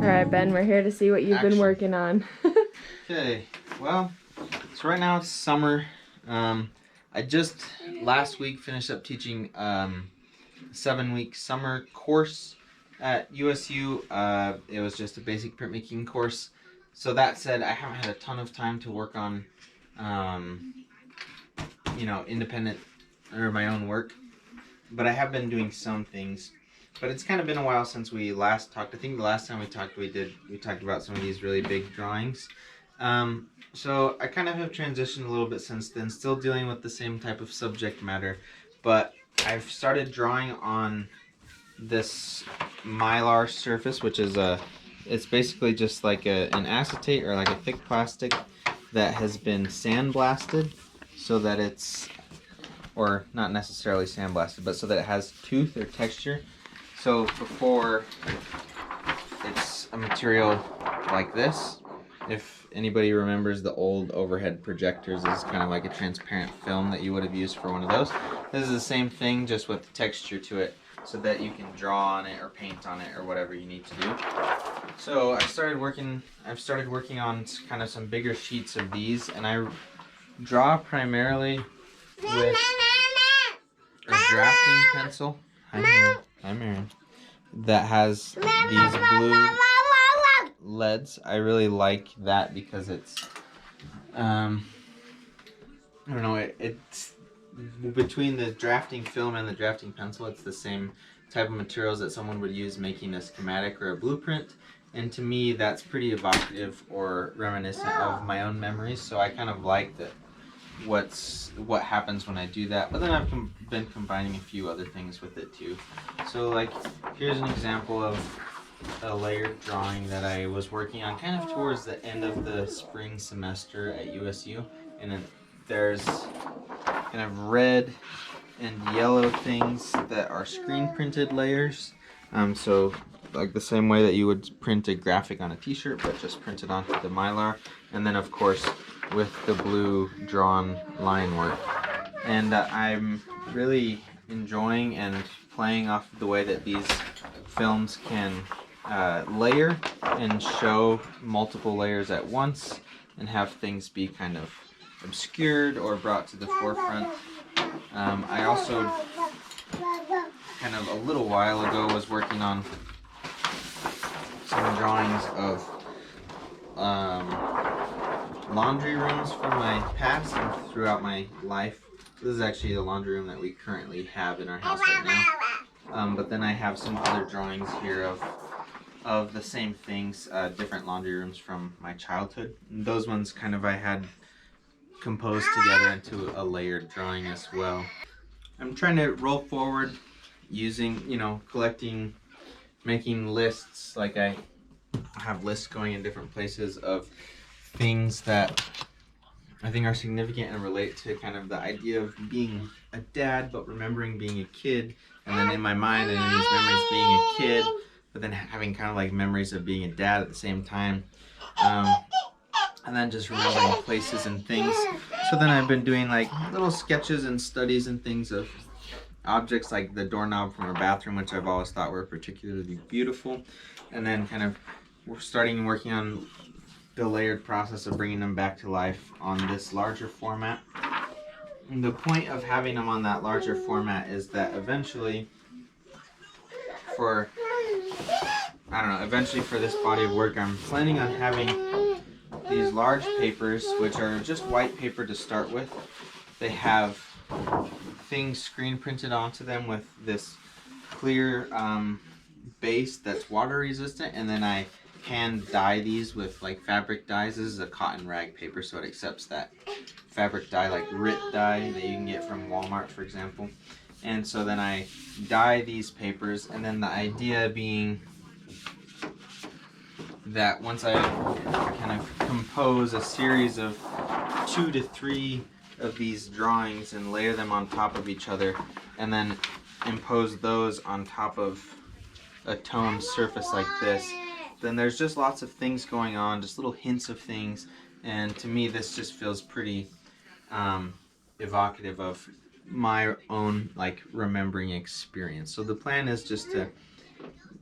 Alright, Ben, we're here to see what you've been working on. Okay, well, so right now it's summer. I just last week finished up teaching 7-week summer course at USU. It was just a basic printmaking course. So that said, I haven't had a ton of time to work on, independent or my own work. But I have been doing some things. But it's kind of been a while since we last talked. I think the last time we talked, we talked about some of these really big drawings. So I kind of have transitioned a little bit since then, still dealing with the same type of subject matter, but I've started drawing on this Mylar surface, which is it's basically just like an acetate or like a thick plastic that has been sandblasted so that it's, or not necessarily sandblasted, but so that it has tooth or texture. So before, it's a material like this. If anybody remembers the old overhead projectors, this is kind of like a transparent film that you would have used for one of those. This is the same thing, just with texture to it, so that you can draw on it or paint on it or whatever you need to do. So I've started working on kind of some bigger sheets of these, and I draw primarily with a drafting pencil. Hi, Marion. That has these blue leads. I really like that because it's, I don't know, it's between the drafting film and the drafting pencil, it's the same type of materials that someone would use making a schematic or a blueprint. And to me, that's pretty evocative or reminiscent of my own memories. So I kind of like that. What happens when I do that, but then I've been combining a few other things with it too. So like, here's an example of a layered drawing that I was working on kind of towards the end of the spring semester at USU, and then there's kind of red and yellow things that are screen printed layers. So like the same way that you would print a graphic on a t-shirt, but just print it onto the Mylar, and then of course with the blue drawn line work. And I'm really enjoying and playing off of the way that these films can layer and show multiple layers at once and have things be kind of obscured or brought to the forefront. I also kind of a little while ago was working on some drawings of laundry rooms from my past and throughout my life. This is actually the laundry room that we currently have in our house right now. But then I have some other drawings here of the same things, different laundry rooms from my childhood. And those ones kind of I had composed together into a layered drawing as well. I'm trying to roll forward using, collecting, making lists. Like I have lists going in different places of things that I think are significant and relate to kind of the idea of being a dad, but remembering being a kid, and then in my mind and in these memories being a kid, but then having kind of like memories of being a dad at the same time, and then just remembering places and things. So then I've been doing like little sketches and studies and things of objects like the doorknob from our bathroom, which I've always thought were particularly beautiful, and then kind of we're working on the layered process of bringing them back to life on this larger format. And the point of having them on that larger format is that eventually for this body of work, I'm planning on having these large papers, which are just white paper to start with. They have things screen printed onto them with this clear base that's water resistant, and then I hand dye these with like fabric dyes. This is a cotton rag paper, so it accepts that fabric dye, like RIT dye that you can get from Walmart, for example. And so then I dye these papers, and then the idea being that once I kind of compose a series of 2 to 3 of these drawings and layer them on top of each other, and then impose those on top of a toned surface like this, then there's just lots of things going on, just little hints of things, and to me this just feels pretty evocative of my own like remembering experience. So the plan is just to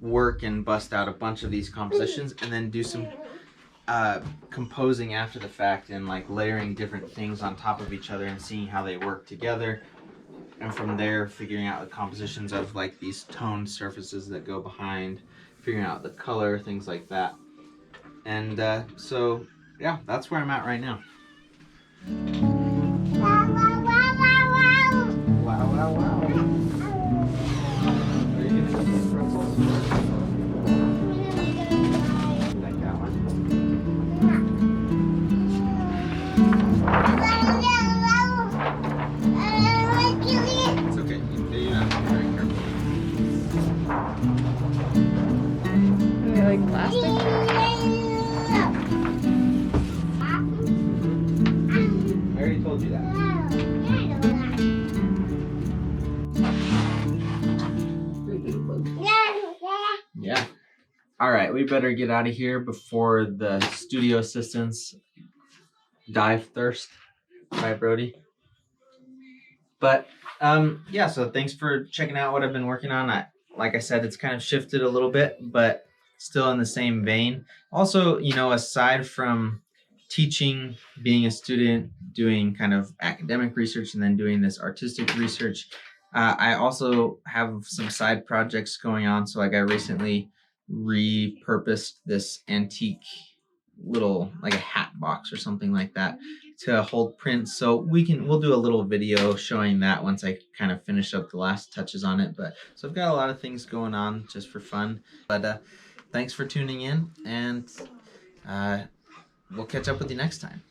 work and bust out a bunch of these compositions and then do some composing after the fact and like layering different things on top of each other and seeing how they work together, and from there figuring out the compositions of like these toned surfaces that go behind, figuring out the color, things like that. And so yeah, that's where I'm at right now. Wow, wow, wow, wow, wow. Wow, wow, wow. Are you gonna eat these pretzels? Like that one? It's okay. You have to be very careful. Are they like plastic? I already told you that. Yeah. All right, we better get out of here before the studio assistants die of thirst. Right, Brody? But yeah, so thanks for checking out what I've been working on. Like I said, it's kind of shifted a little bit, but still in the same vein. Also, you know, aside from teaching, being a student, doing kind of academic research, and then doing this artistic research, I also have some side projects going on. So like I recently repurposed this antique little, like a hat box or something like that, to hold prints. So we'll do a little video showing that once I kind of finish up the last touches on it. But so I've got a lot of things going on just for fun. But thanks for tuning in, and we'll catch up with you next time.